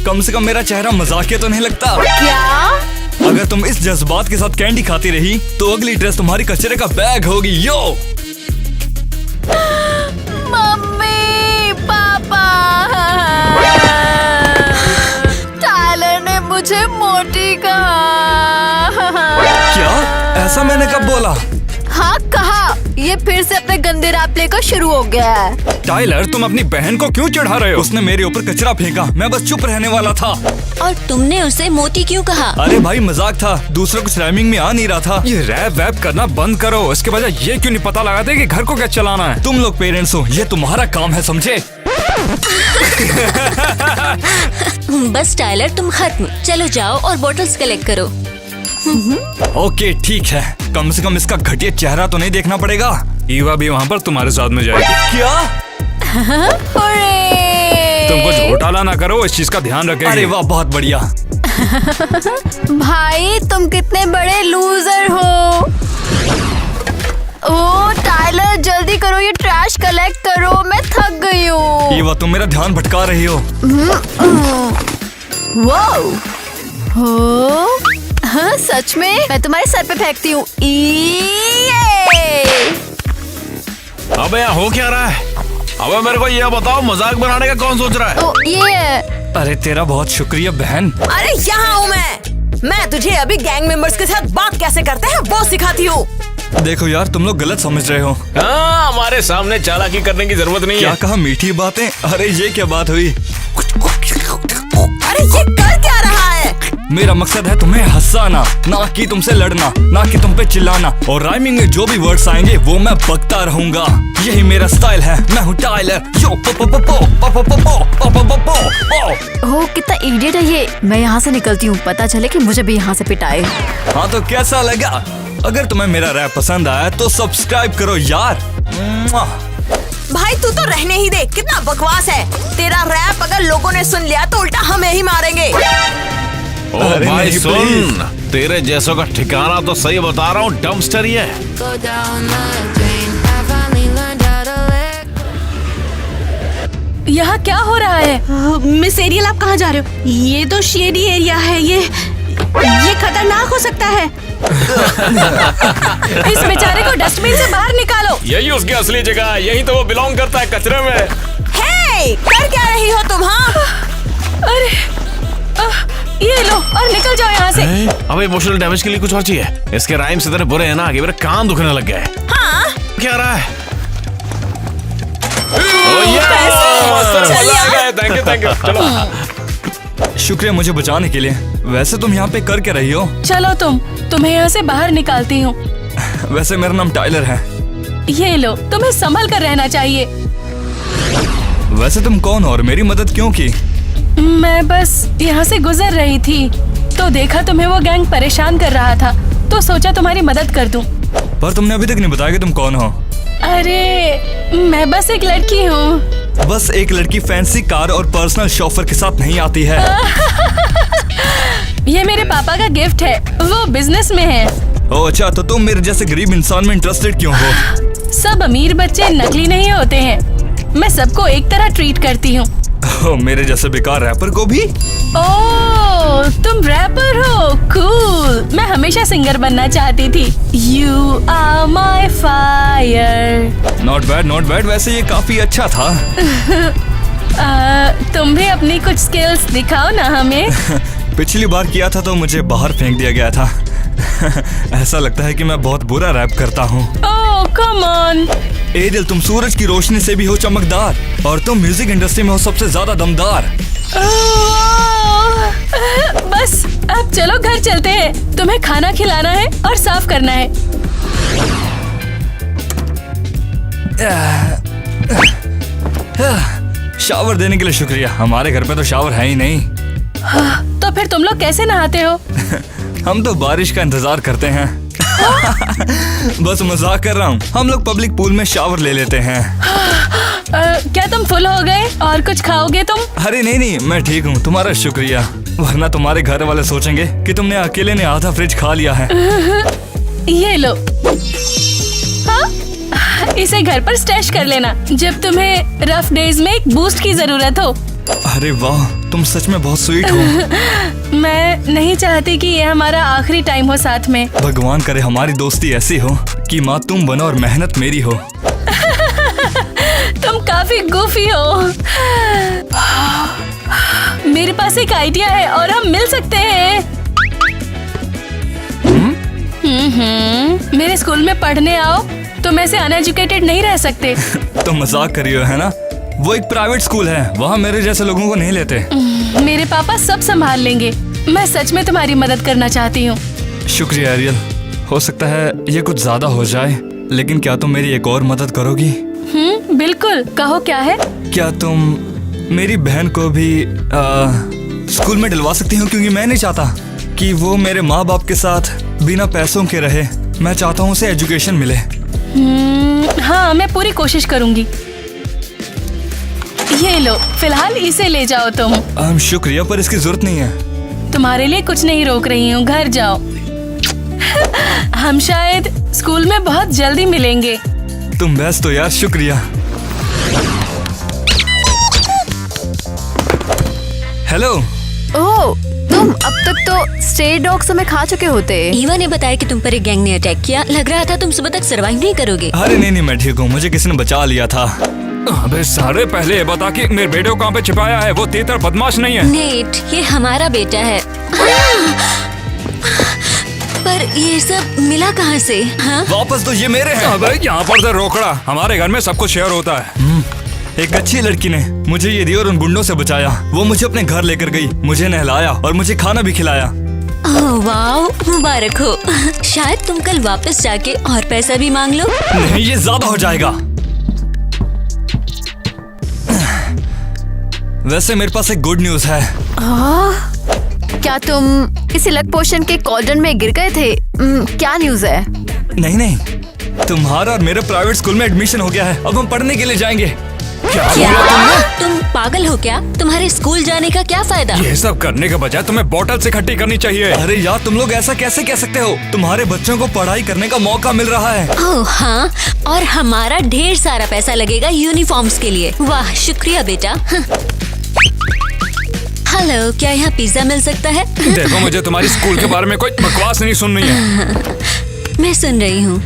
कम से कम मेरा चेहरा मजाकिया तो नहीं लगता। क्या? अगर तुम इस जज्बात के साथ कैंडी खाती रही तो अगली ड्रेस तुम्हारी कचरे का बैग होगी। यो मम्मी पापा, टायलर ने मुझे मोटी कहा। क्या? ऐसा मैंने कब बोला? हाँ कहा। ये फिर से अपने गंदे रैप लेकर शुरू हो गया है। टाइलर, तुम अपनी बहन को क्यों चढ़ा रहे हो? उसने मेरे ऊपर कचरा फेंका, मैं बस चुप रहने वाला था। और तुमने उसे मोटी क्यों कहा? अरे भाई मजाक था, दूसरा कुछ राइमिंग में आ नहीं रहा था। ये रैप वैप करना बंद करो। इसके बजाय ये क्यों नहीं पता लगाते कि घर को क्या चलाना है? तुम लोग पेरेंट्स हो, ये तुम्हारा काम है, समझे? बस टाइलर, तुम खत्म। चलो जाओ और बॉटल्स कलेक्ट करो। ओके ठीक है, कम से कम इसका घटिया चेहरा तो नहीं देखना पड़ेगा। ईवा भी वहाँ पर तुम्हारे साथ में जाएगी। क्या? तुम कुछ घोटाला ना करो, इस चीज का ध्यान रखेंगे। अरे वाह, बहुत बढ़िया। भाई तुम कितने बड़े लूजर हो। ओ टाइलर जल्दी करो, ये ट्रैश कलेक्ट करो, मैं थक गई हूँ। ये वाह, तुम मेरा ध्यान भटका रही हो। वाओ, हो हाँ सच में, मैं तुम्हारे सर पे फेंकती हूँ। अबे यहाँ हो क्या रहा है? अबे मेरे को ये बताओ, मजाक बनाने का कौन सोच रहा है? ओ ये। अरे तेरा बहुत शुक्रिया बहन। अरे यहाँ हूँ मैं तुझे अभी गैंग मेंबर्स के साथ बात कैसे करते हैं वो सिखाती हूँ। देखो यार, तुम लोग गलत समझ रहे हो। हाँ, हमारे सामने चालाकी करने की जरूरत नहीं क्या है। कहा? मीठी बातें? अरे ये क्या बात हुई? अरे ये कर क्या रहा है? मेरा मकसद है तुम्हें हंसाना, ना कि तुमसे लड़ना, ना कि तुम पे चिल्लाना। और राइमिंग में जो भी वर्ड्स आएंगे वो मैं बकता रहूंगा। यही मेरा स्टाइल है, मैं हूँ टाइलर। यो पो पो पो पो पो पो पो पो पो पो पो। ओह कितना इडियट है ये। मैं यहाँ से निकलती हूँ, पता चले कि मुझे भी यहाँ से पिटाए। हाँ तो कैसा लगा? अगर तुम्हें मेरा रैप पसंद आया तो सब्सक्राइब करो यार। भाई तू तो रहने ही दे, कितना बकवास है तेरा रैप। अगर लोगों ने सुन लिया तो उल्टा हमें ही मारेंगे। ओ अरे भाई नहीं, सुन, तेरे जैसों का ठिकाना तो सही बता रहा हूँ, डंपस्टर ही है। यहाँ क्या हो रहा है? मिस एरियल, आप कहाँ जा रहे हो? ये तो शेडी एरिया है, ये खतरनाक हो सकता है। इस बेचारे को डस्टबिन से बाहर निकालो। यही उसकी असली जगह है, यही तो वो बिलोंग करता है, कचरे में। हे, कर क्या रही हो तुम? हाँ अरे ये लो और निकल जाओ यहाँ से। अब इमोशनल डैमेज के लिए कुछ और चाहिए? इसके राइम्स इतने बुरे हैं ना कि मेरे कान दुखने लग गए। हाँ क्या रहा है? Thank you. चलो। शुक्रिया मुझे बचाने के लिए। वैसे तुम यहाँ पे कर क्या रही हो? चलो तुम्हें यहाँ से बाहर निकालती हूँ। वैसे मेरा नाम टाइलर है। ये लो, तुम्हें संभल कर रहना चाहिए। वैसे तुम कौन हो और मेरी मदद क्यों की? मैं बस यहाँ से गुजर रही थी तो देखा तुम्हें वो गैंग परेशान कर रहा था, तो सोचा तुम्हारी मदद कर दूं। पर तुमने अभी तक नहीं बताया कि तुम कौन हो। अरे मैं बस एक लड़की हूँ। बस एक लड़की फैंसी कार और पर्सनल शॉफर के साथ नहीं आती है। ये मेरे पापा का गिफ्ट है, वो बिजनेस में है। ओह अच्छा, तो तुम मेरे जैसे गरीब इंसान में इंटरेस्टेड क्यों हो? सब अमीर बच्चे नकली नहीं होते हैं, मैं सबको एक तरह ट्रीट करती हूँ। मेरे जैसे बेकार रैपर को भी? ओह तुम रैपर हो, कूल। मैं हमेशा सिंगर बनना चाहती थी। You are my fire। Not bad. वैसे ये काफी अच्छा था। तुम भी अपनी कुछ स्किल्स दिखाओ ना हमें। पिछली बार किया था तो मुझे बाहर फेंक दिया गया था। ऐसा लगता है कि मैं बहुत बुरा रैप करता हूँ। ओह कम ऑन। एरियल, तुम सूरज की रोशनी से भी हो चमकदार और तुम म्यूजिक इंडस्ट्री में हो सबसे ज्यादा दमदार। बस अब चलो घर चलते हैं, तुम्हें खाना खिलाना है और साफ करना है। शावर देने के लिए शुक्रिया। हमारे घर पे तो शावर है ही नहीं। तो फिर तुम लोग कैसे नहाते हो? हम तो बारिश का इंतजार करते हैं। बस मजाक कर रहा हूँ। हम लोग पब्लिक पूल में शावर ले लेते हैं। क्या तुम फुल हो गए और कुछ खाओगे तुम? अरे नहीं, मैं ठीक हूँ, तुम्हारा शुक्रिया। वरना तुम्हारे घर वाले सोचेंगे कि तुमने अकेले ने आधा फ्रिज खा लिया है। ये लो। हाँ? इसे घर पर स्टैश कर लेना जब तुम्हें रफ डेज में एक बूस्ट की जरूरत हो। अरे वाह, तुम सच में बहुत स्वीट हो। मैं नहीं चाहती कि ये हमारा आखिरी टाइम हो साथ में। भगवान करे हमारी दोस्ती ऐसी हो कि माँ तुम बनो और मेहनत मेरी हो। तुम काफी गुफी हो। मेरे पास एक आइडिया है और हम मिल सकते हैं। मेरे स्कूल में पढ़ने आओ, तुम ऐसे अनएजुकेटेड नहीं रह सकते। तुम मजाक कर रही हो है ना? वो एक प्राइवेट स्कूल है, वहाँ मेरे जैसे लोगों को नहीं लेते। मेरे पापा सब संभाल लेंगे। मैं सच में तुम्हारी मदद करना चाहती हूँ। शुक्रिया एरियल। हो सकता है ये कुछ ज्यादा हो जाए, लेकिन क्या तुम मेरी एक और मदद करोगी? बिल्कुल, कहो क्या है? क्या तुम मेरी बहन को भी स्कूल में डलवा सकती हो? क्योंकि मैं नहीं चाहता कि वो मेरे माँ बाप के साथ बिना पैसों के रहे। मैं चाहता हूँ उसे एजुकेशन मिले। हाँ, मैं पूरी कोशिश करूँगी। ये लो, फिलहाल इसे ले जाओ तुम। शुक्रिया, पर इसकी जरूरत नहीं है। तुम्हारे लिए कुछ नहीं रोक रही हूँ, घर जाओ। हम शायद स्कूल में बहुत जल्दी मिलेंगे। तुम बेस्ट हो यार, शुक्रिया। हेलो। ओह, तुम अब तक तो स्ट्रे डॉग्स में खा चुके होते। ईवा ने बताया कि तुम पर एक गैंग ने अटैक किया। लग रहा था तुम सुबह तक सरवाइव नहीं करोगे। अरे नहीं, मैं ठीक हूँ। मुझे किसी ने बचा लिया था। अबे सारे, पहले ये बता कि मेरे बेटे को कहाँ पे छिपाया है? वो तीतर बदमाश नहीं है। नेट, ये हमारा बेटा है। पर ये सब मिला कहाँ से? हाँ? वापस तो ये मेरे हैं। अबे यहाँ पर तो रोकड़ा। हमारे घर में सब कुछ शेयर होता है। एक अच्छी लड़की ने मुझे ये दिया और उन गुंडों से बचाया। वो मुझे अपने घर लेकर गई, मुझे नहलाया और मुझे खाना भी खिलाया। ओह वाओ, मुबारक हो। शायद तुम कल वापस जाके और पैसा भी मांग लो। नहीं, ये ज्यादा हो जाएगा। वैसे मेरे पास एक गुड न्यूज है। क्या तुम किसी लक पोशन के कॉर्डन में गिर गए थे? क्या न्यूज है? नहीं, तुम्हारा और मेरे प्राइवेट स्कूल में एडमिशन हो गया है। अब हम पढ़ने के लिए जाएंगे। क्या? तुम पागल हो क्या? तुम्हारे स्कूल जाने का क्या फायदा? ये सब करने के बजाय तुम्हें बोतल से इकट्ठी करनी चाहिए। अरे यार, तुम लोग ऐसा कैसे कह सकते हो? तुम्हारे बच्चों को पढ़ाई करने का मौका मिल रहा है। ओह हाँ, और हमारा ढेर सारा पैसा लगेगा यूनिफॉर्म्स के लिए। वाह, शुक्रिया बेटा। हेलो, क्या यहाँ पिज्जा मिल सकता है? देखो, मुझे तुम्हारी स्कूल के बारे में कोई बकवास नहीं सुननी है। मैं सुन रही हूँ।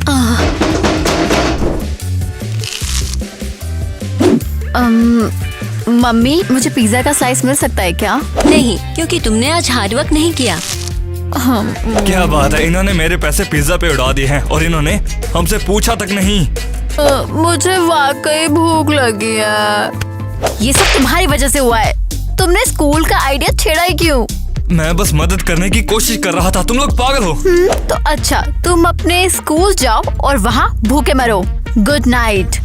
मम्मी, मुझे पिज्जा का स्लाइस मिल सकता है क्या? नहीं, क्योंकि तुमने आज हार्ड वर्क नहीं किया। क्या बात है, इन्होंने मेरे पैसे पिज्जा पे उड़ा दिए हैं और इन्होंने हमसे पूछा तक नहीं। मुझे वाकई भूख लगी है। ये सब तुम्हारी वजह से हुआ है। तुमने स्कूल का आइडिया छेड़ा ही क्यों? मैं बस मदद करने की कोशिश कर रहा था। तुम लोग पागल हो। तो अच्छा, तुम अपने स्कूल जाओ और वहाँ भूखे मरो। Good night.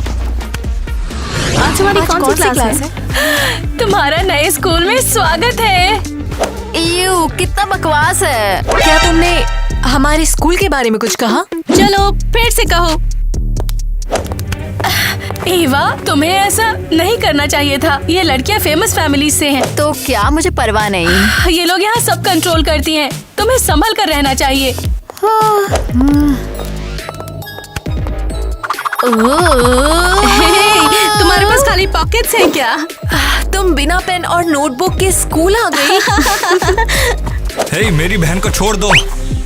आज तुम्हारी कौन सी क्लास है? तुम्हारा नए स्कूल में स्वागत है। यू, कितना बकवास है। क्या तुमने हमारे स्कूल के बारे में कुछ कहा? चलो फिर से कहो। ईवा, तुम्हें ऐसा नहीं करना चाहिए था। ये लड़कियां फेमस फैमिली से हैं। तो क्या, मुझे परवाह नहीं। ये लोग यहाँ सब कंट्रोल करती हैं। तुम्हें संभल कर रहना चाहिए। तुम्हारे पास खाली पॉकेट्स हैं क्या? तुम बिना पेन और नोटबुक के स्कूल आ गई? हे, मेरी बहन को छोड़ दो।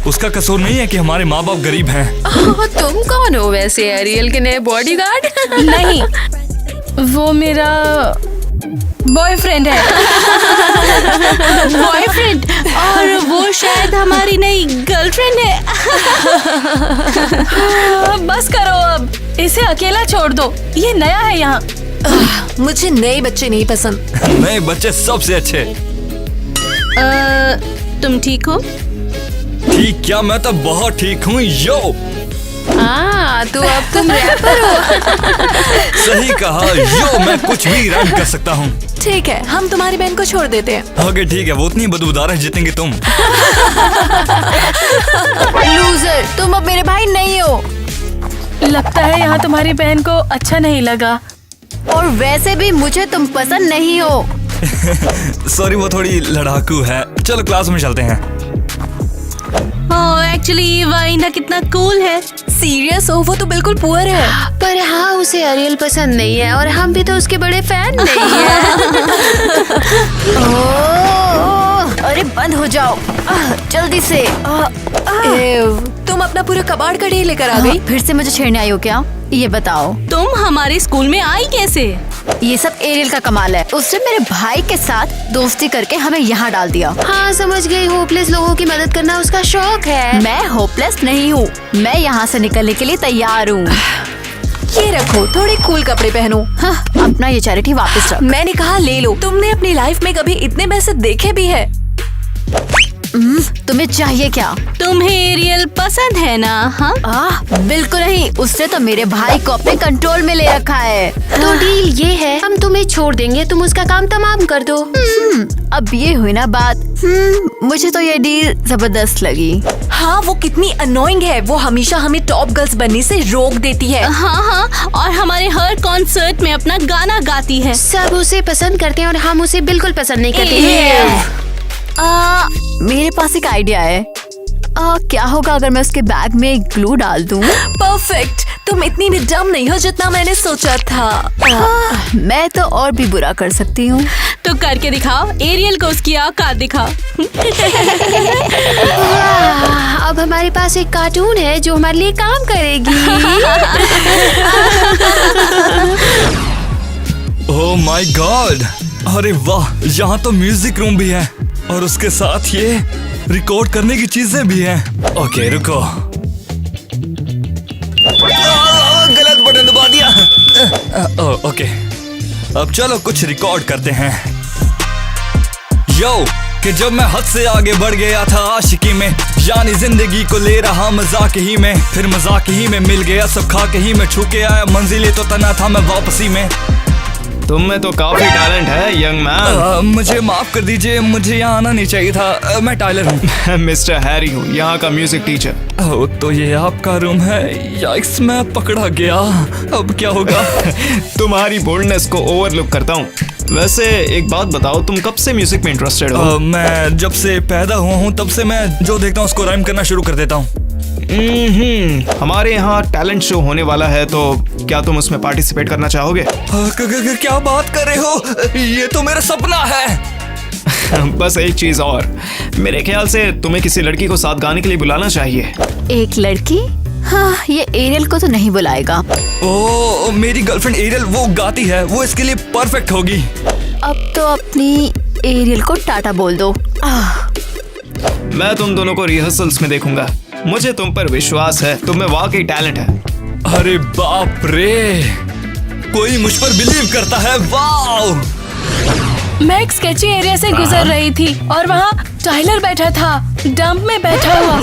उसका कसूर नहीं है कि हमारे माँ बाप गरीब हैं। तुम कौन हो वैसे? एरियल के नए बॉडीगार्ड? नहीं, वो मेरा बॉयफ्रेंड है। बॉयफ्रेंड? और वो शायद हमारी नई गर्लफ्रेंड है। बस करो अब, इसे अकेला छोड़ दो। ये नया है यहाँ। मुझे नए बच्चे नहीं पसंद। नए बच्चे सबसे अच्छे। तुम ठीक हो? ठीक क्या, मैं तो बहुत ठीक हूँ। यो, तो अब तुम रैपर हो। सही कहा। यो, मैं कुछ भी रैप कर सकता हूँ। ठीक है, हम तुम्हारी बहन को छोड़ देते हैं। ओके ठीक है, वो उतनी बदबूदार है जितनी कि तुम। लूजर, तुम अब मेरे भाई नहीं हो। लगता है यहाँ तुम्हारी बहन को अच्छा नहीं लगा। और वैसे भी मुझे तुम पसंद नहीं हो। सॉरी, वो थोड़ी लड़ाकू है। चलो क्लास में चलते हैं। एक्चुअली वाइना कितना कूल है। सीरियस हो, वो तो बिल्कुल पुअर है। पर हाँ, उसे एरियल पसंद नहीं है और हम भी तो उसके बड़े फैन नहीं हैं। ओह, अरे बंद हो जाओ जल्दी से। तुम अपना पूरा कबाड़ का ढेर लेकर आ गई। फिर से मुझे छेड़ने आई हो क्या? ये बताओ। तुम हमारे स्कूल में आई कैसे? ये सब एरियल का कमाल है। उसने मेरे भाई के साथ दोस्ती करके हमें यहाँ डाल दिया। हाँ समझ गई, होपलेस लोगों की मदद करना उसका शौक है। मैं होपलेस नहीं हूँ, मैं यहाँ से निकलने के लिए तैयार हूँ। ये रखो, थोड़े कूल कपड़े पहनो। हाँ, अपना ये चैरिटी वापस रख। मैंने कहा ले लो। तुमने अपनी लाइफ में कभी इतने पैसे देखे भी है? तुम्हें चाहिए क्या? तुम्हें एरियल पसंद है ना? हाँ, बिल्कुल नहीं। उसने तो मेरे भाई को अपने कंट्रोल में ले रखा है। तो डील ये है, हम तुम्हें छोड़ देंगे, तुम उसका काम तमाम कर दो। अब ये हुई ना बात। मुझे तो ये डील जबरदस्त लगी। हाँ, वो कितनी अनोइंग है। वो हमेशा हमें टॉप गर्ल्स बनने से रोक देती है। हाँ, और हमारे हर कॉन्सर्ट में अपना गाना गाती है। सब उसे पसंद करते हैं और हम उसे बिल्कुल पसंद नहीं करते हैं। मेरे पास एक आइडिया है। क्या होगा अगर मैं उसके बैग में ग्लू डाल दूं? परफेक्ट। तुम इतनी भी डम नहीं हो जितना मैंने सोचा था। मैं तो और भी बुरा कर सकती हूँ। तो करके दिखाओ, एरियल को उसकी औकात दिखाओ। अब हमारे पास एक कार्टून है जो हमारे लिए काम करेगी। ओह माय गॉड, अरे वाह, यहाँ तो म्यूजिक रूम भी है और उसके साथ ये रिकॉर्ड करने की चीजें भी हैं। ओके रुको, गलत बटन दबा दिया। ओके, अब चलो कुछ रिकॉर्ड करते हैं। यो, कि जब मैं हद से आगे बढ़ गया था आशिकी में, यानी जिंदगी को ले रहा मजाक ही में, फिर मजाक ही में मिल गया सब खाके ही में, छू के आया मंजिले तो तना था मैं वापसी में। तुम में तो काफी टैलेंट है यंग मैन। मुझे माफ कर दीजिए, मुझे यहाँ आना नहीं चाहिए था। मैं टाइलर हूँ। मिस्टर हैरी हूँ, यहाँ का म्यूजिक टीचर। ओह, तो ये आपका रूम है। याइक्स, मैं पकड़ा गया। अब क्या होगा? तुम्हारी बोल्डनेस को ओवरलुक करता हूँ। वैसे एक बात बताओ, तुम कब से म्यूजिक में इंटरेस्टेड हो? मैं जब से पैदा हुआ हूँ तब से मैं जो देखता हूँ उसको राइम करना शुरू कर देता हूँ। हमारे यहाँ टैलेंट शो होने वाला है, तो क्या तुम उसमें पार्टिसिपेट करना चाहोगे? क्या बात कर रहे हो? ये तो मेरा सपना है। बस एक चीज और, मेरे ख्याल से तुम्हें किसी लड़की को साथ गाने के लिए बुलाना चाहिए। एक लड़की? हाँ, ये एरियल को तो नहीं बुलाएगा। ओह, मेरी गर्लफ्रेंड एरियल वो गाती है, वो इसके लिए परफेक्ट होगी। अब तो अपनी एरियल को टाटा बोल दो। मैं तुम दोनों को रिहर्सल्स में देखूंगा। मुझे तुम पर विश्वास है, तुम में वाकई टैलेंट है। अरे बाप रे, कोई मुझ पर बिलीव करता है। वाओ! मैं एक स्केची एरिया से गुजर रही थी और वहाँ टाइलर बैठा था, डंप में बैठा हुआ।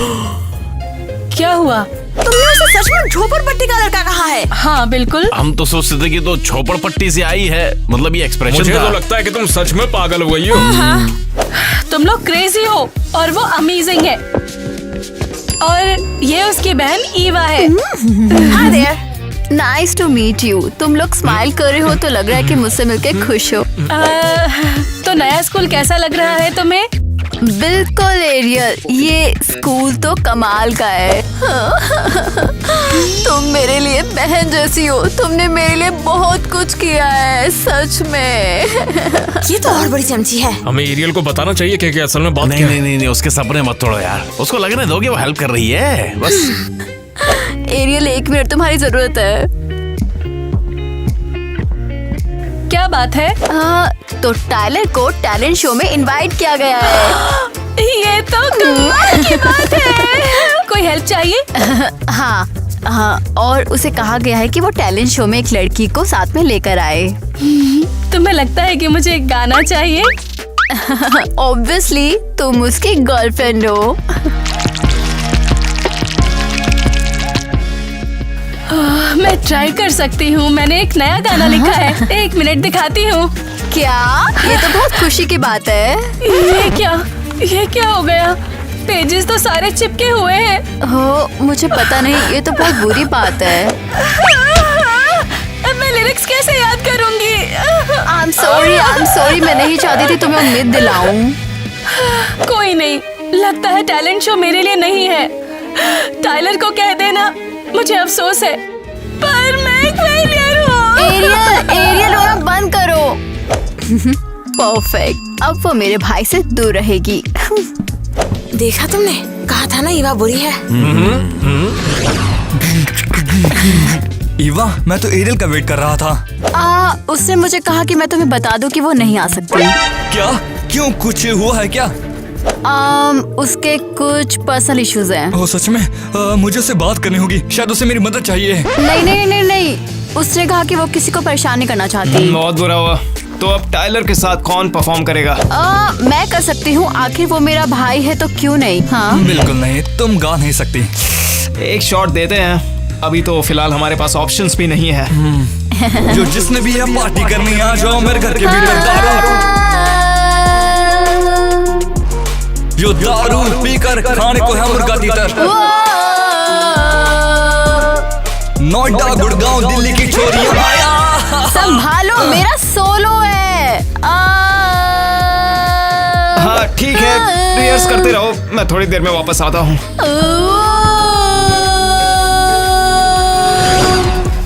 क्या हुआ? तुमने उसे सच में झोपड़पट्टी का लड़का कहा है? हाँ बिल्कुल। हम तो सोचते थे कि तो झोपड़पट्टी से आई है, मतलब ये एक्सप्रेशन मुझे था। तो लगता है कि तुम सच में पागल हो गई हो। तुम लोग क्रेजी हो और वो अमेजिंग है। और ये उसकी बहन ईवा है। Hi there, nice to meet you. तुम लोग स्माइल कर रहे हो तो लग रहा है कि मुझसे मिलके खुश हो। तो नया स्कूल कैसा लग रहा है तुम्हें? बिल्कुल एरियल, ये स्कूल तो कमाल का है। तुम मेरे लिए बहन जैसी हो। तुमने मेरे लिए बहुत कुछ किया है, सच में। ये तो और बड़ी चमची है। हमें एरियल को बताना चाहिए कि असल में बात नहीं क्या है। नहीं नहीं, उसके सपने मत तोड़ो यार। उसको लगने दो कि वो हेल्प कर रही है बस। एरियल, 1 मिनट तुम्हारी जरूरत है। क्या बात है? तो टाइलर को टैलेंट शो में इनवाइट किया गया है। ये तो कमाल की बात है। कोई हेल्प चाहिए? हाँ, और उसे कहा गया है कि वो टैलेंट शो में एक लड़की को साथ में लेकर आए। तुम्हें लगता है कि मुझे एक गाना चाहिए? ऑब्वियसली, तुम उसकी गर्लफ्रेंड हो। मैं ट्राई कर सकती हूँ। मैंने एक नया गाना लिखा है, 1 मिनट दिखाती हूँ। क्या? ये तो बहुत खुशी की बात है। ये क्या हो गया? पेजेस तो सारे चिपके हुए हैं। हो, मुझे पता नहीं, ये तो बहुत बुरी बात है। अब मैं लिरिक्स कैसे याद करूंगी? आई एम सॉरी, मैं नहीं चाहती थी तुम्हें उम्मीद दिलाऊं। कोई नहीं, लगता है टैलेंट शो मेरे लिए नहीं है। टाइलर को कह देना मुझे अफसोस है, पर मैं एक फेलियर हूँ। एरियल रोना बंद करो। परफेक्ट, अब वो मेरे भाई से दूर रहेगी। देखा तुमने, कहा था ना ईवा बुरी है। ईवा, मैं तो एरियल का वेट कर रहा था। उसने मुझे कहा कि मैं तुम्हें बता दूं कि वो नहीं आ सकती। क्या? क्यों, कुछ हुआ है क्या? उसके कुछ पर्सनल इश्यूज हैं। ओह सच में? मुझे उससे बात करनी होगी, शायद उसे मेरी मदद चाहिए। नहीं, उसने कहा कि वो किसी को परेशान नहीं करना चाहती। बहुत बुरा हुआ। तो अब टाइलर के साथ कौन परफॉर्म करेगा? मैं कर सकती हूँ, आखिर वो मेरा भाई है तो क्यों नहीं। हाँ बिल्कुल नहीं, तुम गा नहीं सकती। एक शॉट देते हैं। अभी तो फिलहाल हमारे पास ऑप्शंस भी नहीं है। जो जिसने भी है पार्टी करनी, आ जाओ मेरे घर के भीतर। जो दारू पीकर खाने को है मुर्गा तीतर। नोएडा, गुड़गांव, दिल्ली की चोरियां आया। संभालो, मेरा सोलो है। हाँ ठीक है, रिहर्स करते रहो, मैं थोड़ी देर में वापस आता हूँ।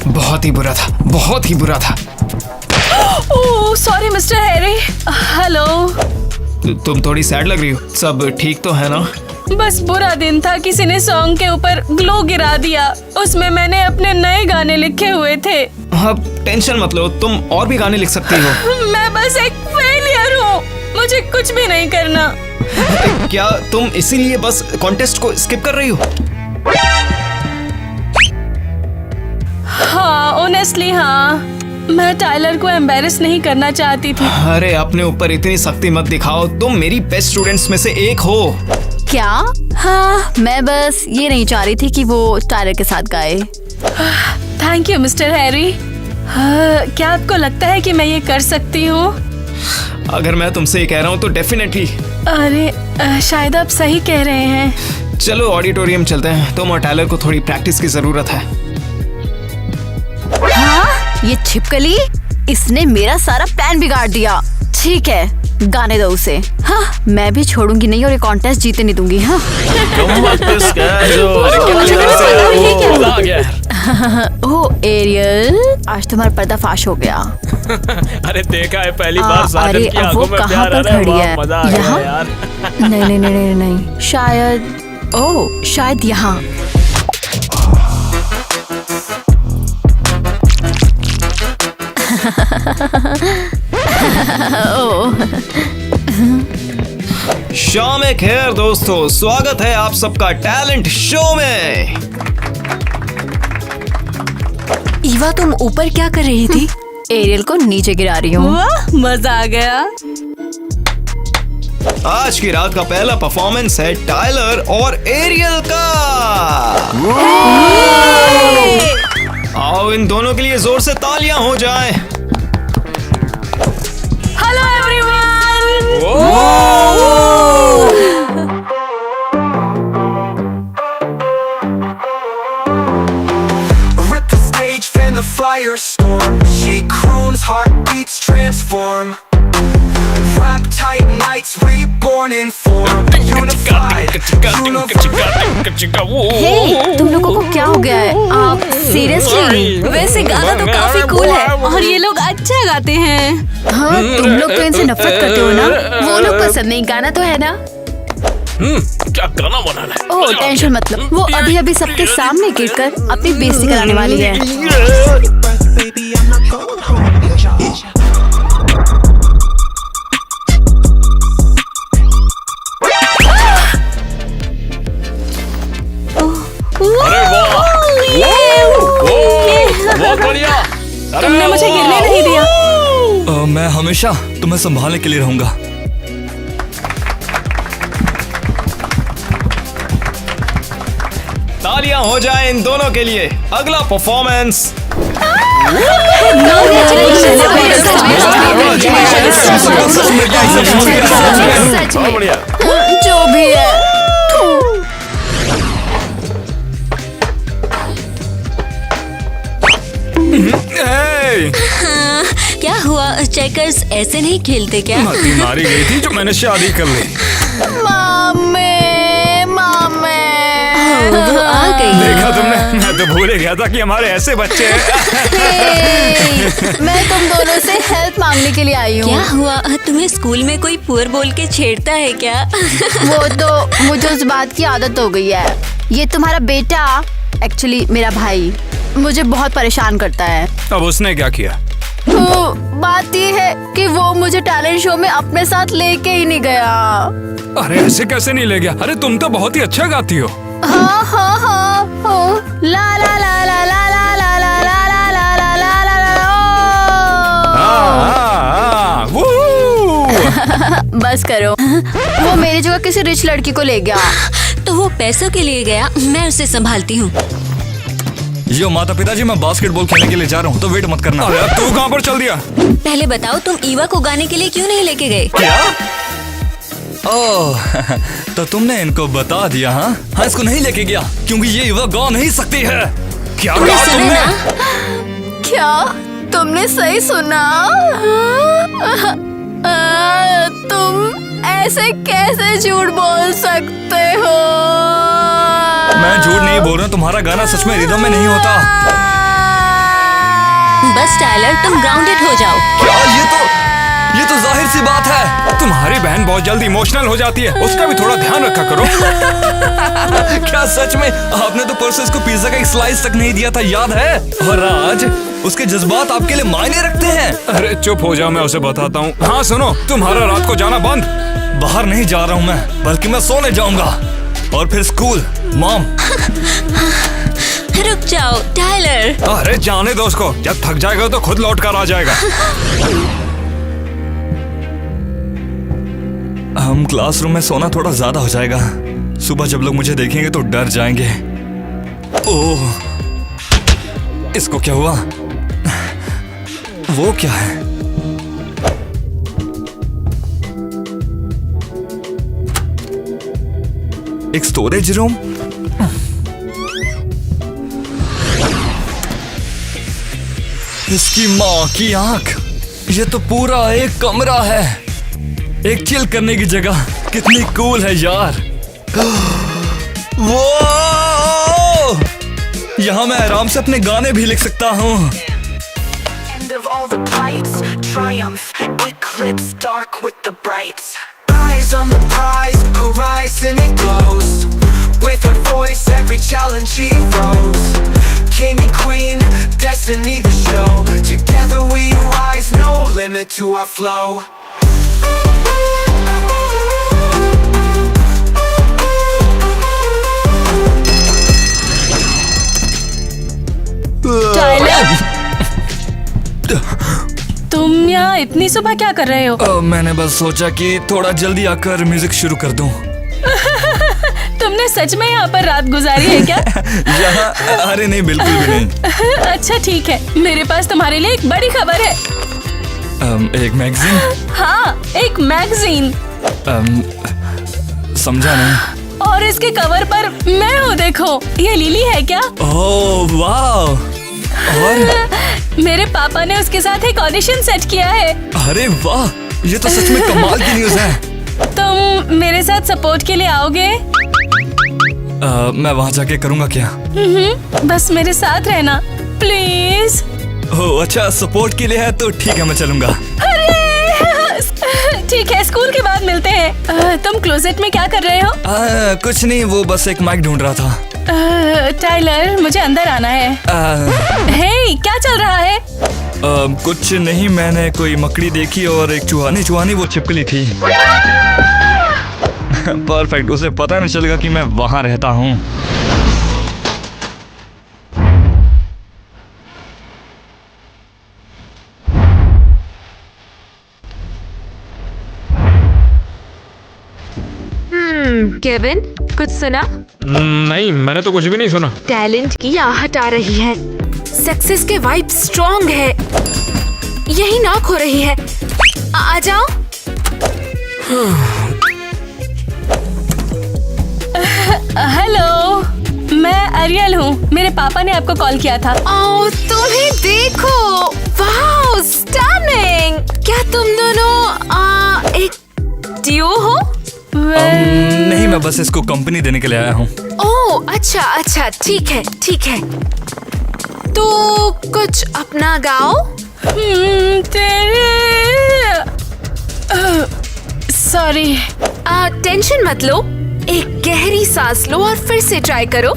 बहुत ही बुरा था, बहुत ही बुरा था। Oh sorry mister Harry. Hello. तुम थोड़ी सैड लग रही हो, सब ठीक तो है ना? बस बुरा दिन था, किसी ने सॉन्ग के ऊपर ग्लो गिरा दिया। उसमें मैंने अपने नए गाने लिखे हुए थे। अब टेंशन मत लो, तुम और भी गाने लिख सकती हो। मैं बस एक फेलियर हूँ, मुझे कुछ भी नहीं करना। क्या तुम इसीलिए बस कॉन्टेस्ट को स्किप कर रही हो? हाँ ऑनेस्टली हाँ, मैं टाइलर को एम्बैरेस नहीं करना चाहती थी। अरे अपने ऊपर इतनी सख्ती मत दिखाओ, तुम मेरी बेस्ट स्टूडेंट्स में से एक हो। क्या? हाँ, मैं बस ये नहीं चाह रही थी कि वो टाइलर के साथ गाए। Thank you mister Harry. क्या आपको लगता है कि मैं ये कर सकती हूँ? अगर मैं तुमसे ये कह रहा हूँ तो डेफिनेटली। अरे शायद आप सही कह रहे हैं। चलो ऑडिटोरियम चलते हैं, तुम और टाइलर को थोड़ी प्रैक्टिस की जरूरत है। हाँ, ये छिपकली, इसने मेरा सारा प्लान बिगाड़ दिया। ठीक है, गाने दो उसे। हाँ, मैं भी छोड़ूंगी नहीं और ये कॉन्टेस्ट जीते नहीं दूंगी। हाँ ओह एरियल, आज तुम्हारा पर्दाफाश हो गया। अरे देखा है पहली बार साजन अरे की अब वो आंखों में कहाँ प्यार आ पर रहा है, खड़ी वाह, है? मजा आ गया यहाँ? यार। नहीं, शायद, ओह शायद यहाँ। शाम खैर दोस्तों, स्वागत है आप सबका टैलेंट शो में। ईवा तुम ऊपर क्या कर रही थी? एरियल को नीचे गिरा रही हूँ। वाह मजा आ गया। आज की रात का पहला परफॉर्मेंस है टाइलर और एरियल का। आओ इन दोनों के लिए जोर से तालियां हो जाएं। Hello everyone. Rip the stage, fan the firestorm. She croons, heartbeats transform. Rap tight nights, reborn in form. Unified, हे, तुम लोगों को क्या हो गया है? आप सीरियसली? वैसे गाना तो काफी कूल है और ये लोग अच्छा गाते हैं। हाँ, तुम लोग तो इनसे नफरत करते हो ना? वो लोग पसंद नहीं, गाना तो है ना? क्या गाना बनाना है? ओह टेंशन मत लो, वो अभी अभी सबके सामने गिरकर अपनी बेइज्जती कराने वाली है। अरे वाह, बहुत बढ़िया। तुमने मुझे गिरने नहीं दिया। मैं हमेशा तुम्हें संभालने के लिए रहूंगा। तालियां हो जाएं इन दोनों के लिए। अगला परफॉर्मेंस। सच में, जो भी है। क्या हुआ? चेकर्स ऐसे नहीं खेलते क्या? मारी गई थी जो मैंने शादी कर ली। मामे, वो आ गई। देखा तुमने, मैं तो भूल ही गया था कि हमारे ऐसे बच्चे हैं। मैं तुम दोनों से हेल्प मांगने के लिए आई हूँ। क्या हुआ, तुम्हें स्कूल में कोई पुअर बोल के छेड़ता है क्या? वो तो मुझे उस बात की आदत हो गई है। ये तुम्हारा बेटा, एक्चुअली मेरा भाई, मुझे बहुत परेशान करता है। अब उसने क्या किया? तो बात ये है कि वो मुझे टैलेंट शो में अपने साथ लेके ही नहीं गया। अरे ऐसे कैसे नहीं ले गया? अरे तुम तो बहुत ही अच्छा गाती हो। हाँ हाँ हाँ हाँ, ला ला ला ला ला ला ला ला ला ला ला ला ला ला ला वो। बस करो। वो मेरी जगह किसी रिच लड़की को ले गया। तो वो पैसों के लिए गया, मैं उसे संभालती हूँ। यो माता पिताजी, मैं बास्केटबॉल खेलने के लिए जा रहा हूँ, तो वेट मत करना। अरे तू कहाँ पर चल दिया? पहले बताओ, तुम ईवा को गाने के लिए क्यों नहीं लेके गए? क्या? ओह, तो तुमने इनको बता दिया? हाँ हाँ, इसको नहीं लेके गया क्योंकि ये युवा गा नहीं सकती है। क्या तुमने कहा सुना तुमने? ना? क्या तुमने सही सुना? तुम ऐसे कैसे झूठ बोल सकते हो? मैं झूठ नहीं बोल रहा हूँ, तुम्हारा गाना सच में रिदम में नहीं होता। बस टाइलर, तुम ग्राउंडेड हो जाओ। क्या? ये तो जाहिर सी बात है। तुम्हारी बहन बहुत जल्दी इमोशनल हो जाती है, उसका भी थोड़ा ध्यान रखा करो। क्या सच में? आपने तो परसों इसको पिज्जा का एक स्लाइस तक नहीं दिया था, याद है? और आज उसके जज्बात आपके लिए मायने रखते हैं। अरे चुप हो जाओ, मैं उसे बताता हूँ। हाँ सुनो, तुम्हारा रात को जाना बंद। बाहर नहीं जा रहा हूँ मैं, बल्कि मैं सोने जाऊंगा और फिर स्कूल। मॉम, रुक जाओ टाइलर। अरे जाने दो उसको, जब थक जाएगा तो खुद लौट कर आ जाएगा। हम क्लासरूम में सोना थोड़ा ज्यादा हो जाएगा। सुबह जब लोग मुझे देखेंगे तो डर जाएंगे। ओह, इसको क्या हुआ? वो क्या है? एक स्टोरेज रूम? इसकी माँ की आंख, ये तो पूरा एक कमरा है, एक चिल करने की जगह। कितनी कूल है यार। वो यहाँ मैं आराम से अपने गाने भी लिख सकता हूँ। End of all the fights, triumph, eclipse, dark with the brights. Eyes on the prize, horizon it glows. With her voice, every challenge she throws. King and queen, destiny the show. Together we rise, no limit to our flow. Tyler, तुम यहाँ इतनी सुबह क्या कर रहे हो? मैंने बस सोचा कि थोड़ा जल्दी आकर म्यूजिक शुरू कर दूं। तुमने सच में यहाँ पर रात गुजारी है क्या? यहाँ? अरे नहीं, बिल्कुल भी नहीं। अच्छा ठीक है, मेरे पास तुम्हारे लिए एक बड़ी खबर है। एक मैगजीन? हाँ, एक मैगजीन। समझा नहीं। और इसके कवर पर मैं हूँ, देखो। ये लिली है क्या? ओह वाह। और मेरे पापा ने उसके साथ एक ऑडिशन सेट किया है। अरे वाह, ये तो सच में कमाल की न्यूज़ है। तुम मेरे साथ सपोर्ट के लिए आओगे? मैं वहाँ जाके करूँगा क्या? बस मेरे साथ रहना प्लीज। ओह अच्छा, सपोर्ट के लिए है तो ठीक है, मैं चलूंगा। अरे ठीक है, स्कूल के बाद मिलते हैं। तुम क्लोजेट में क्या कर रहे हो? कुछ नहीं, वो बस एक माइक ढूंढ रहा था। टाइलर, मुझे अंदर आना है। हे, क्या चल रहा है? कुछ नहीं, मैंने कोई मकड़ी देखी और एक चूहानी वो छिपकली थी। परफेक्ट, उसे पता नहीं चलेगा कि मैं वहाँ रहता हूँ। केविन, कुछ सुना? नहीं, मैंने तो कुछ भी नहीं सुना। टैलेंट की आहट आ रही है, सक्सेस के वाइब स्ट्रॉन्ग है, यही नॉक हो रही है। आ जाओ। हेलो, मैं अरियल हूँ। मेरे पापा ने आपको कॉल किया था। ओह, तुम्हें देखो, वाओ, स्टनिंग। क्या तुम दोनों एक ड्यू हो? नहीं, मैं बस इसको कंपनी देने के लिए आया हूँ। ओह अच्छा अच्छा, ठीक है ठीक है। तो कुछ अपना गाओ। सॉरी। टेंशन मत लो, एक गहरी सांस लो और फिर से ट्राई करो।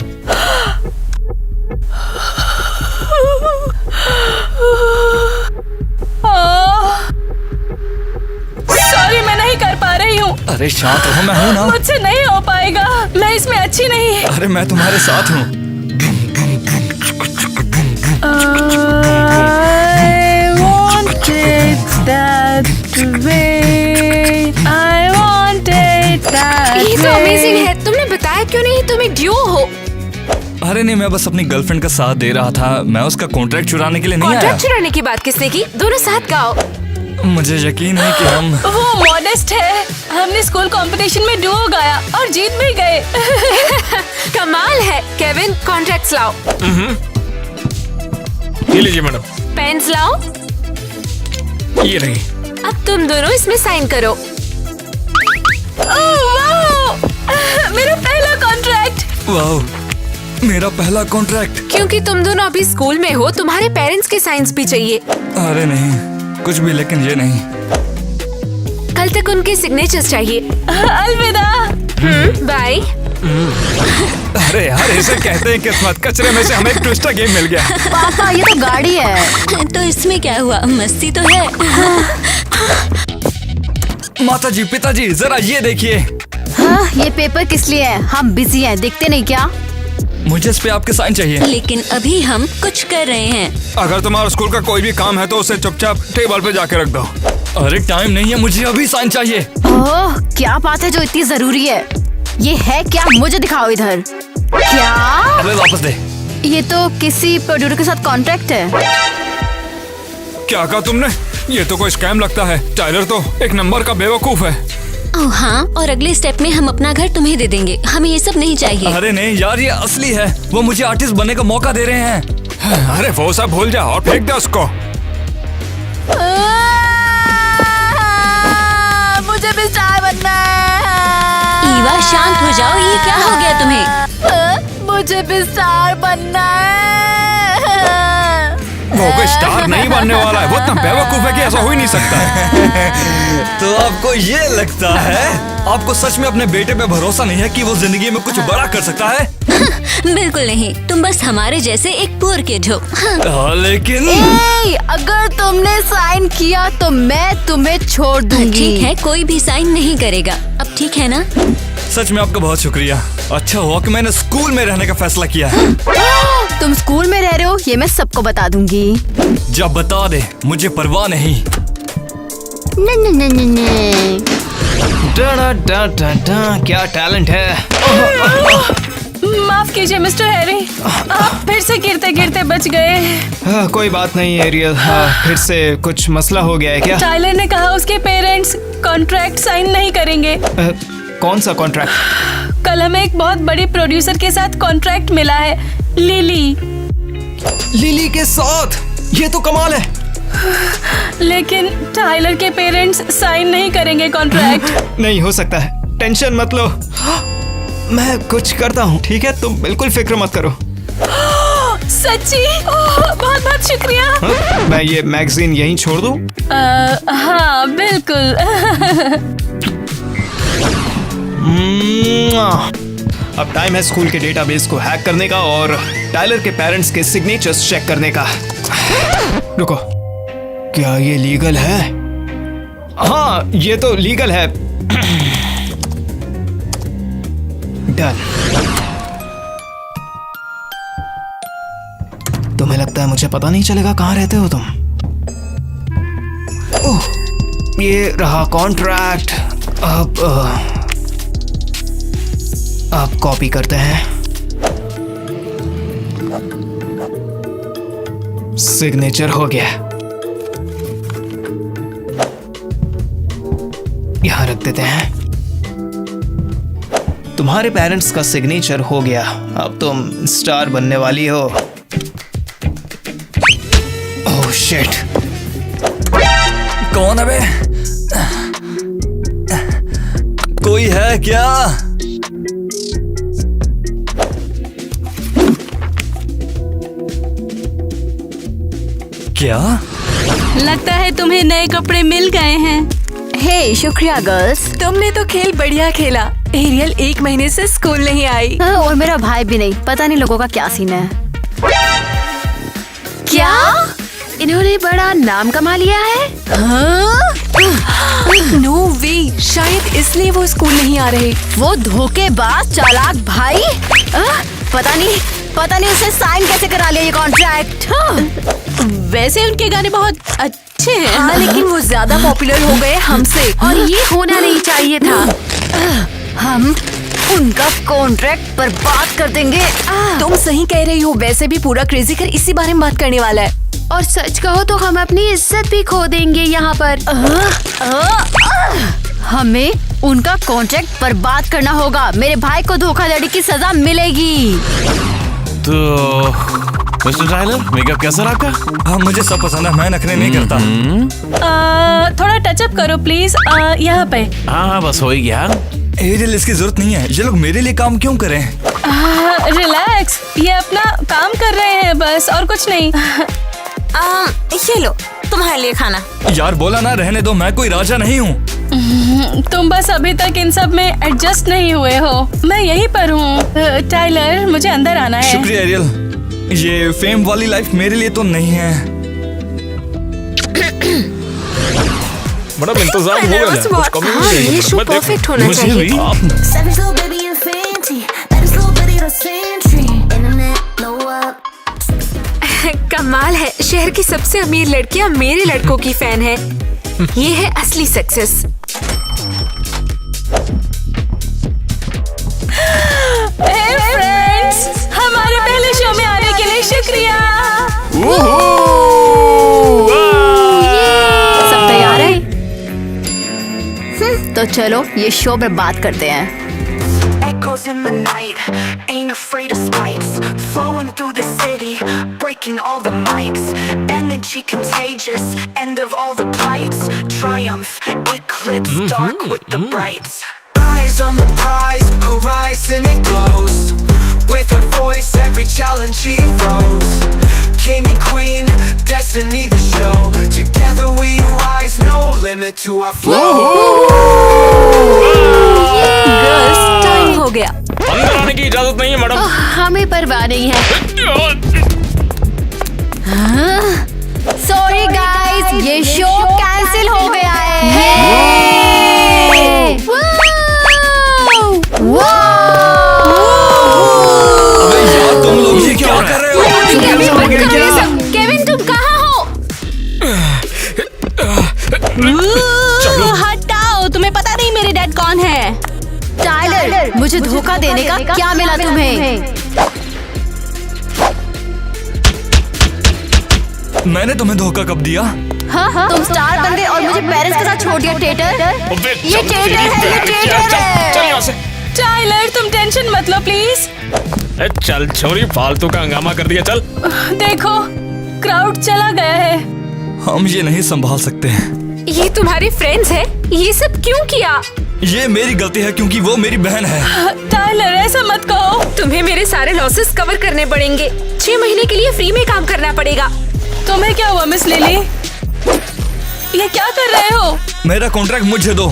सॉरी, मैं नहीं कर पा रही हूँ। अरे शांत रहो, मैं हूँ ना। मुझसे नहीं हो पाएगा, मैं इसमें अच्छी नहीं। अरे मैं तुम्हारे साथ हूँ। I want it that way. I want it that ये तो अमेजिंग है। तुमने बताया क्यों नहीं तुम एक ड्यूओ हो? अरे नहीं, मैं बस अपनी गर्लफ्रेंड का साथ दे रहा था। मैं उसका कॉन्ट्रैक्ट चुराने के लिए नहीं आया। कॉन्ट्रैक्ट चुराने की बात किसने की? दोनों साथ गाओ। मुझे यकीन है कि हम वो मॉडेस्ट है। हमने स्कूल कंपटीशन में डुओ गाया और जीत भी गए। कमाल है। केविन, कॉन्ट्रैक्ट्स लाओ। ये लीजिए मैडम। पेन्स लाओ। ये नहीं। अब तुम दोनों इसमें साइन करो। मेरा पहला कॉन्ट्रैक्ट। वाह, मेरा पहला कॉन्ट्रैक्ट। क्योंकि तुम दोनों अभी स्कूल में हो, तुम्हारे पेरेंट्स के साइंस भी चाहिए। अरे नहीं, कुछ भी, लेकिन ये नहीं। कल तक उनके सिग्नेचर्स चाहिए। अलविदा। बाय। अरे यार, इसे कहते हैं किस्मत। कचरे में से हमें एक ट्विस्टर गेम मिल गया। पापा ये तो गाड़ी है। तो इसमें क्या हुआ, मस्ती तो है। माताजी, पिताजी, जरा ये देखिए। हाँ, ये पेपर किस लिए है? हम बिजी हैं, देखते नहीं क्या? मुझे इस पे आपके साइन चाहिए। लेकिन अभी हम कुछ कर रहे हैं। अगर तुम्हारा स्कूल का कोई भी काम है तो उसे चुपचाप टेबल पे जाके रख दो। अरे टाइम नहीं है, मुझे अभी साइन चाहिए। ओह, क्या बात है जो इतनी जरूरी है? ये है क्या? मुझे दिखाओ इधर। क्या? अबे वापस दे। ये तो किसी प्रोड्यूसर के साथ कॉन्ट्रैक्ट है। क्या कहा तुमने? ये तो कोई स्कैम लगता है। टाइलर तो एक नंबर का बेवकूफ है। ओह हाँ, और अगले स्टेप में हम अपना घर तुम्हें दे देंगे। हमें ये सब नहीं चाहिए। अरे नहीं यार, ये असली है। वो मुझे आर्टिस्ट बनने का मौका दे रहे हैं। अरे वो सब भूल जा और फेंक दे उसको। मुझे भी स्टार बनना है। ईवा, शांत हो जाओ। ये क्या हो गया तुम्हें? मुझे भी स्टार बनना है। वो कोई स्टार नहीं बनने वाला है। वो इतना बेवकूफ है कि ऐसा हो ही नहीं सकता। तो आपको ये लगता है, आपको सच में अपने बेटे पे भरोसा नहीं है कि वो जिंदगी में कुछ बड़ा कर सकता है? बिल्कुल नहीं, तुम बस हमारे जैसे एक पुअर किड हो। लेकिन अगर तुमने साइन किया तो मैं तुम्हें छोड़ दूंगी। ठीक है, कोई भी साइन नहीं करेगा। अब ठीक है ना? सच में आपका बहुत शुक्रिया। अच्छा हुआ कि मैंने स्कूल में रहने का फैसला किया है। तुम स्कूल में रह रहे हो, ये मैं सबको बता दूंगी। जब बता दे, मुझे परवाह नहीं। क्या टैलेंट है। माफ कीजिए मिस्टर हैरी, आप फिर से गिरते गिरते बच गए। कोई बात नहीं एरियल। फिर से कुछ मसला हो गया है क्या? टाइलर ने कहा उसके पेरेंट्स कॉन्ट्रैक्ट साइन नहीं करेंगे। कौन सा कॉन्ट्रैक्ट? कल हमें एक बहुत बड़ी प्रोड्यूसर के साथ कॉन्ट्रैक्ट मिला है, लिली। लिली के साथ? ये तो कमाल है। लेकिन टाइलर के पेरेंट्स साइन नहीं करेंगे कॉन्ट्रैक्ट। नहीं हो सकता है। टेंशन मत लो, मैं कुछ करता हूँ। ठीक है, तुम बिल्कुल फिक्र मत करो। सच्ची? बहुत बहुत शुक्रिया। मैं ये मैगजीन यहीं छोड़ दूँ? हाँ बिल्कुल। अब टाइम है स्कूल के डेटाबेस को हैक करने का और टाइलर के पेरेंट्स के सिग्नेचर्स चेक करने का। रुको, क्या ये लीगल है? हाँ, ये तो लीगल है। डन। तुम्हें लगता है मुझे पता नहीं चलेगा कहाँ रहते हो तुम? ओह, ये रहा कॉन्ट्रैक्ट। अब कॉपी करते हैं। सिग्नेचर हो गया, यहां रख देते हैं। तुम्हारे पेरेंट्स का सिग्नेचर हो गया। अब तुम स्टार बनने वाली हो। Oh shit. कौन है बे? कोई है क्या? क्या? लगता है तुम्हें नए कपड़े मिल गए हैं। हे शुक्रिया गर्ल्स। तुमने तो खेल बढ़िया खेला। एरियल 1 महीने से स्कूल नहीं आई। और मेरा भाई भी नहीं। पता नहीं लोगों का क्या सीन है। क्या इन्होंने बड़ा नाम कमा लिया है? नो वे, शायद इसलिए वो स्कूल नहीं आ रहे। वो धोखेबाज चालाक भाई। पता नहीं उसे साइन कैसे करा लिया ये कॉन्ट्रैक्ट। वैसे उनके गाने बहुत अच्छे हैं। हाँ, लेकिन वो ज्यादा पॉपुलर हो गए हमसे। और ये होना नहीं चाहिए था। हम उनका कॉन्ट्रैक्ट बर्बाद कर देंगे। तुम सही कह रही हो। वैसे भी पूरा क्रेजी घर इसी बारे में बात करने वाला है। और सच कहो तो हम अपनी इज्जत भी खो देंगे यहाँ पर। हमें उनका कॉन्ट्रैक्ट बर्बाद करना होगा। मेरे भाई को धोखाधड़ी की सजा मिलेगी। तो मिस्टर टाइलर, मेकअप कैसा रहा आपका? हाँ, मुझे सब पसंद है, मैं नखरे नहीं करता। थोड़ा टचअप करो प्लीज। यहाँ पे। हाँ, बस हो ही गया। एरियल, इसकी जरूरत नहीं है। ये लोग मेरे लिए काम क्यों करें? रिलैक्स, ये अपना काम कर रहे हैं बस, और कुछ नहीं। ये लो तुम्हारे लिए खाना। यार बोला ना रहने दो, मैं कोई राजा नहीं हूँ। तुम बस अभी तक इन सब में एडजस्ट नहीं हुए हो। मैं यहीं पर हूँ। टाइलर, मुझे अंदर आना है। शुक्रिया एरियल। ये फेम वाली लाइफ मेरे लिए तो नहीं है। बड़ा इंतजाम हो गया। कुछ कमी हाँ, ये शो परफेक्ट होना चाहिए। कमाल है, शहर की सबसे अमीर लड़कियां मेरे लड़कों की फैन है। ये है असली सक्सेस। फ्रेंड्स, हमारे पहले शो में आने के लिए शुक्रिया। सब तैयार है? तो चलो ये शो पे बात करते हैं। Echoes in the night, ain't afraid of spikes, flowing through the city, breaking all the mics, energy contagious, end of all the plights, triumph, eclipse, dark with the brights. Eyes on the prize, horizon it glows, with her voice every challenge she throws. King and queen, destiny the show, together we rise, no limit to our flow. Girls, time हो गया। अंदर आने की इजाजत नहीं है madam. हमें परवाह नहीं है। सॉरी गाइस, ये शो कैंसिल हो गया है। अबे यार, तुम लोग ये क्या कर रहे हो? केविन, तुम कहाँ हो? हटाओ, तुम्हें पता नहीं मेरे डैड कौन है। टाइलर, मुझे धोखा देने का क्या मिला तुम्हें? मैंने तुम्हें धोखा कब दिया? हाँ, तुम स्टार बन गए और मुझे पेरेंट्स के साथ छोड़ दिया। टेटर, ये टेटर है, ये टेटर है। टाइलर, तुम टेंशन मत लो प्लीज। चल छोरी, फालतू का हंगामा कर दिया। चल देखो, क्राउड चला गया है। हम ये नहीं संभाल सकते। ये तुम्हारे फ्रेंड्स हैं? ये सब क्यों किया? ये मेरी गलती है क्योंकि वो मेरी बहन है। टाइलर, ऐसा मत कहो। तुम्हें मेरे सारे लॉसेस कवर करने पड़ेंगे। 6 महीने के लिए फ्री में काम करना पड़ेगा। तुम्हें क्या हुआ मिस लिली? ये क्या कर रहे हो? मेरा कॉन्ट्रैक्ट मुझे दो।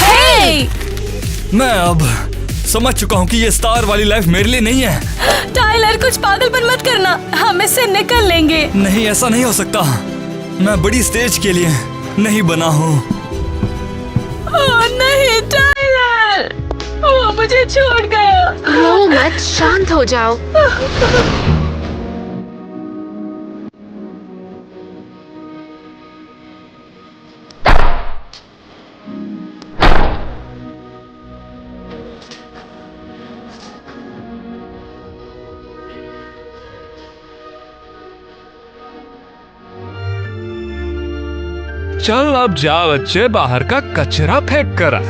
हे! मैं अब समझ चुका हूँ कि ये स्टार वाली लाइफ मेरे लिए नहीं है। टाइलर, कुछ पागलपन मत करना, हम इससे निकल लेंगे। नहीं, ऐसा नहीं हो सकता। मैं बड़ी स्टेज के लिए नहीं बना हूँ। ओह नहीं टाइलर, वो मुझे छोड़ गया। रो मत, शांत हो जाओ। चल अब जा बच्चे, बाहर का कचरा फेंक कर आ।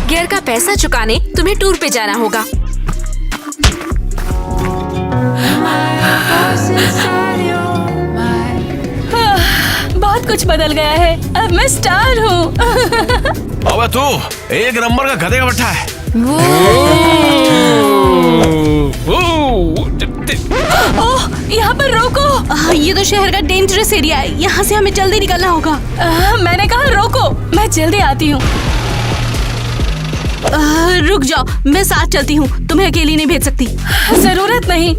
गियर का पैसा चुकाने तुम्हें टूर पे जाना होगा। बहुत बहुत कुछ बदल गया है। अब मैं स्टार हूँ। अबे तू एक नंबर का गधे का बट्टा है। ओह, यहाँ पर रोको। ये तो शहर का डेंजरस एरिया है, यहाँ से हमें जल्दी निकलना होगा। मैंने कहा रोको, मैं जल्दी आती हूँ। रुक जाओ, मैं साथ चलती हूँ, तुम्हें अकेली नहीं भेज सकती। जरूरत नहीं।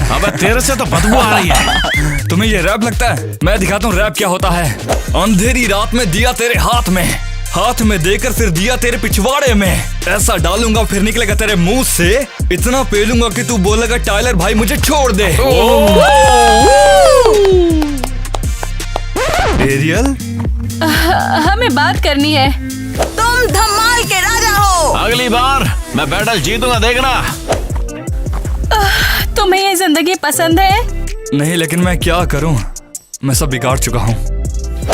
अबे तेरे से तो बदबू आ रही है। तुम्हें ये रैप लगता है? मैं दिखाता हूँ रैप क्या होता है। अंधेरी रात में दिया तेरे हाथ में, हाथ में देकर फिर दिया तेरे पिछवाड़े में, ऐसा डालूंगा फिर निकलेगा तेरे मुंह से, इतना पेलूंगा कि तू बोलेगा टाइलर भाई मुझे छोड़ दे। एरियल, हमें बात करनी है। तुम धमाल के राजा हो। अगली बार मैं बैटल जीतूंगा, देखना। तुम्हें ये जिंदगी पसंद है? नहीं, लेकिन मैं क्या करूं, मैं सब बिगाड़ चुका हूं।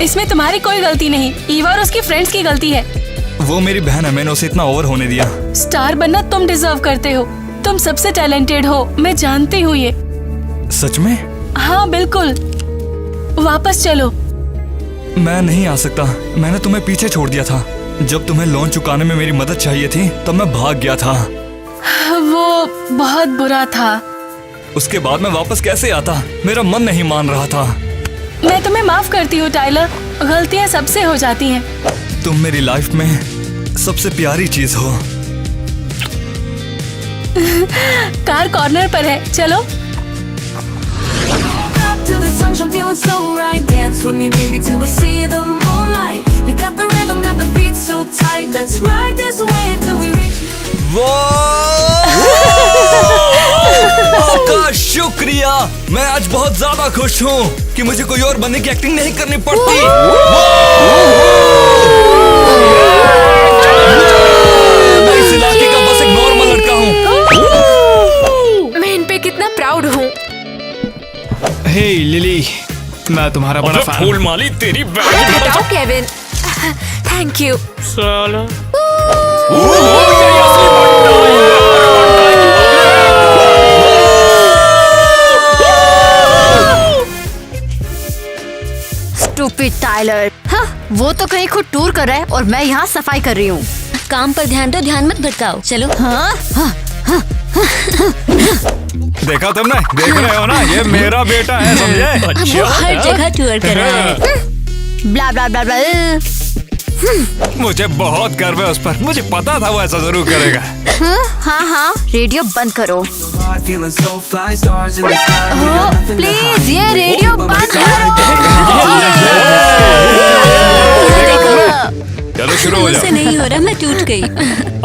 इसमें तुम्हारी कोई गलती नहीं, ईवा और उसकी फ्रेंड्स की गलती है। वो मेरी बहन है, मैंने उसे इतना ओवर होने दिया। स्टार बनना तुम डिजर्व करते हो, तुम सबसे टैलेंटेड हो, मैं जानती हूँ ये। सच में? हाँ बिल्कुल। वापस चलो। मैं नहीं आ सकता, मैंने तुम्हें पीछे छोड़ दिया था। जब तुम्हें लोन चुकाने में मेरी मदद चाहिए थी तब मैं भाग गया था। वो बहुत बुरा था। उसके बाद मैं वापस कैसे आता, मेरा मन नहीं मान रहा था। मैं तुम्हें माफ करती हूँ टाइलर, गलतियाँ सबसे हो जाती हैं। तुम मेरी लाइफ में सबसे प्यारी चीज हो। कार कॉर्नर पर है, चलो। To the sunshine, feeling so right. Dance with me, baby, till we see the moonlight. We got the rhythm, got the beat so tight. Let's ride this way till we reach. आपका शुक्रिया, मैं आज बहुत ज्यादा खुश हूँ कि मुझे कोई और बनने की एक्टिंग नहीं करनी पड़ती। मैं इस इलाके का बस एक नॉर्मल लड़का हूँ। मैं इन पे कितना प्राउड हूँ। हे लिली, मैं तुम्हारा बड़ा फैन हूँ। फूल माली तेरी हटाओ Kevin. Thank you. Stupid Tyler. हाँ, वो तो कहीं खुद टूर कर रहा है और मैं यहाँ सफाई कर रही हूँ। काम पर ध्यान दो, ध्यान मत भटकाओ। चलो। हाँ? देखा तुमने, देख रहे हो ना, ये मेरा बेटा है, समझे? वो हर जगह टूर कर रहा है। ब्ला ब्ला ब्ला ब्ला। मुझे बहुत गर्व है उस पर, मुझे पता था वो ऐसा जरूर करेगा। हाँ, रेडियो बंद करो। Feeling so fly, stars in the sky. We got nothing to please hide. ये रेडियो बंद चलो शुरू हो मुझसे जाओ। नहीं हो रहा, मैं टूट गई।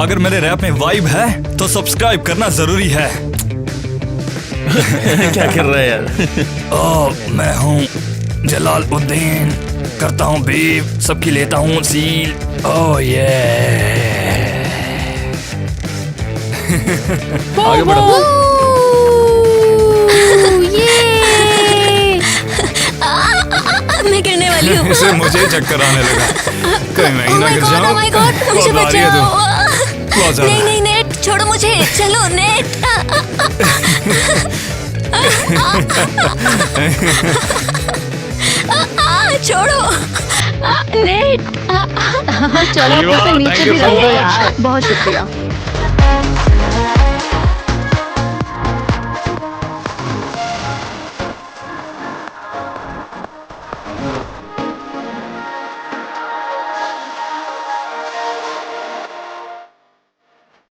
अगर मेरे रैप में वाइब है तो सब्सक्राइब करना जरूरी है। क्या कर रहा है यार? ओ, मैं हूँ जलालुद्दीन, करता हूँ बीफ, सबकी लेता हूँ सील। ओह ये आगे बढ़ो। मैं गिरने वाली हूँ। इसे मुझे चक्कर आने लगा, कहीं मैं ही ना गिर जाऊं। Oh my God, मुझे बहुत भारी है बचाओ। तू, बहुत ज्यादा। नहीं, नेट छोड़ो मुझे, चलो नेट। छोड़ो नेट। चलो, नीचे भी रख दो यार। बहुत शुक्रिया।